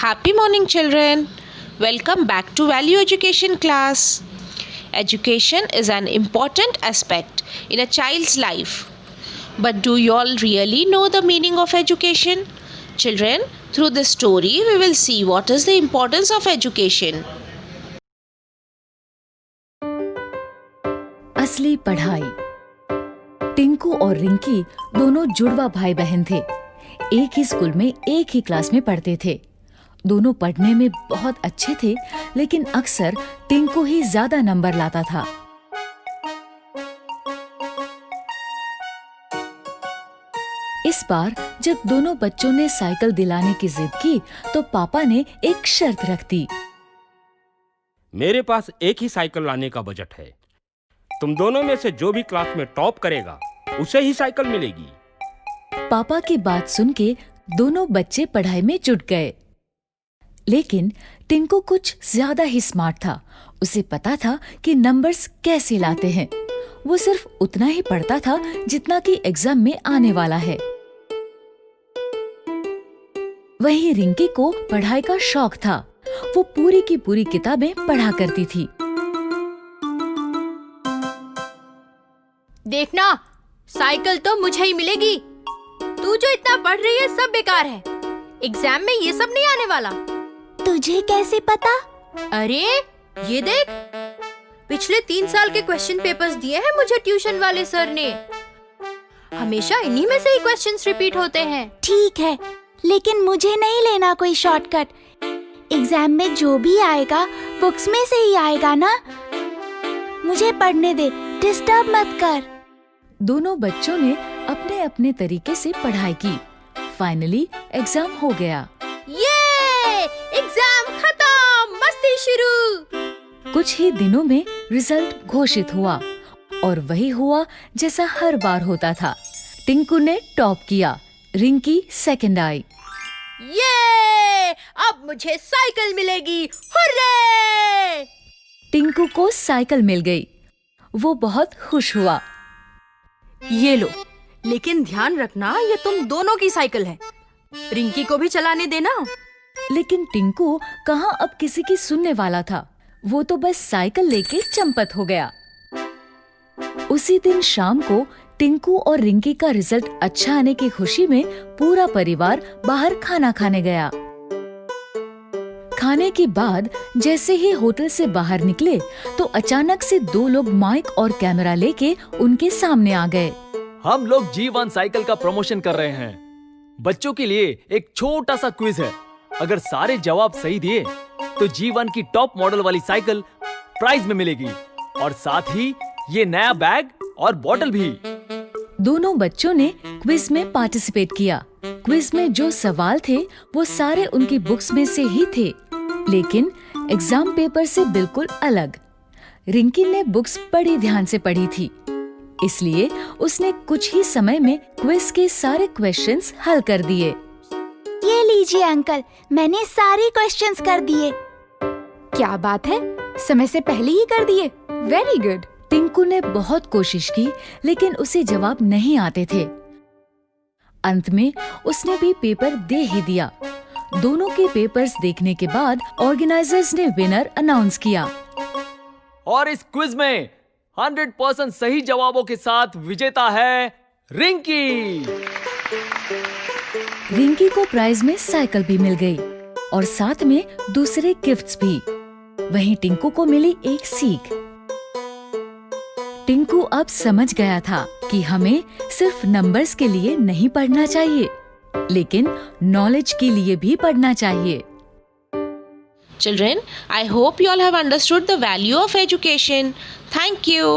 Happy morning, children. Welcome back to Value Education class. Education is an important aspect in a child's life. But do you all really know the meaning of education? Children, through this story, we will see what is the importance of education. असली पढ़ाई। टिंकू और रिंकी दोनों जुड़वा भाई बहन थे। एक ही school में एक ही क्लास में पढ़ते थे। दोनों पढ़ने में बहुत अच्छे थे, लेकिन अक्सर टिंकू ही ज्यादा नंबर लाता था। इस बार जब दोनों बच्चों ने साइकिल दिलाने की जिद की, तो पापा ने एक शर्त रख दी। मेरे पास एक ही साइकिल लाने का बजट है। तुम दोनों में से जो भी क्लास में टॉप करेगा, उसे ही साइकिल मिलेगी। पापा की बात सुन के दोनों बच्चे पढ़ाई में जुट गए। लेकिन टिंकू कुछ ज्यादा ही स्मार्ट था। उसे पता था कि नंबर्स कैसे लाते हैं। वो सिर्फ उतना ही पढ़ता था जितना कि एग्जाम में आने वाला है। वहीं रिंकी को पढ़ाई का शौक था। वो पूरी की पूरी किताबें पढ़ा करती थी। देखना, साइकिल तो मुझे ही मिलेगी। तू जो इतना पढ़ रही है सब बेकार है। एग्जाम में ये सब नहीं आने वाला। तुझे कैसे पता? अरे ये देख, पिछले 3 साल के क्वेश्चन पेपर्स दिए हैं मुझे ट्यूशन वाले सर ने। हमेशा इन्हीं में से ही क्वेश्चंस रिपीट होते हैं। ठीक है, लेकिन मुझे नहीं लेना कोई शॉर्टकट। एग्जाम में जो भी आएगा बुक्स में से ही आएगा ना। मुझे पढ़ने दे, डिस्टर्ब मत कर। दोनों बच्चों ने अपने अपने तरीके से पढ़ाई की। फाइनली एग्जाम हो गया। ये एग्जाम खत्म, मस्ती शुरू। कुछ ही दिनों में रिजल्ट घोषित हुआ, और वही हुआ जैसा हर बार होता था। टिंकू ने टॉप किया, रिंकी सेकंड आई। ये अब मुझे साइकिल मिलेगी, हुर्रे! टिंकू को साइकिल मिल गई। वो बहुत खुश हुआ। ये लो, लेकिन ध्यान रखना ये तुम दोनों की साइकिल है। रिंकी को भी चलाने देना। लेकिन टिंकू कहाँ अब किसी की सुनने वाला था। वो तो बस साइकिल लेके चंपत हो गया। उसी दिन शाम को टिंकू और रिंकी का रिजल्ट अच्छा आने की खुशी में पूरा परिवार बाहर खाना खाने गया। खाने के बाद जैसे ही होटल से बाहर निकले, तो अचानक से 2 लोग माइक और कैमरा लेके उनके सामने आ गए। हम लोग G1 साइकिल का प्रमोशन कर रहे हैं। बच्चों के लिए एक छोटा सा क्विज है। अगर सारे जवाब सही दिए तो G1 की टॉप मॉडल वाली साइकिल प्राइज में मिलेगी, और साथ ही ये नया बैग और बॉटल भी। दोनों बच्चों ने क्विज में पार्टिसिपेट किया। क्विज में जो सवाल थे वो सारे उनकी बुक्स में से ही थे, लेकिन एग्जाम पेपर से बिल्कुल अलग। रिंकी ने बुक्स बड़ी ध्यान से पढ़ी थी, इसलिए उसने कुछ ही समय में क्विज के सारे क्वेश्चंस हल कर दिए। ये लीजिए अंकल, मैंने सारे क्वेश्चंस कर दिए। क्या बात है, समय से पहले ही कर दिए। Very good. टिंकू ने बहुत कोशिश की, लेकिन उसे जवाब नहीं आते थे। अंत में उसने भी पेपर दे ही दिया। दोनों के पेपर्स देखने के बाद ऑर्गेनाइजर्स ने विनर अनाउंस किया। और इस क्विज में 100% सही जवाबों के साथ विजेता है रिंकी। रिंकी को प्राइज में साइकिल भी मिल गई, और साथ में दूसरे गिफ्ट्स भी। वहीं टिंकू को मिली एक सीख। टिंकू अब समझ गया था कि हमें सिर्फ नंबर्स के लिए नहीं पढ़ना चाहिए, लेकिन नॉलेज के लिए भी पढ़ना चाहिए। Children, I hope you all have understood the value of education. Thank you.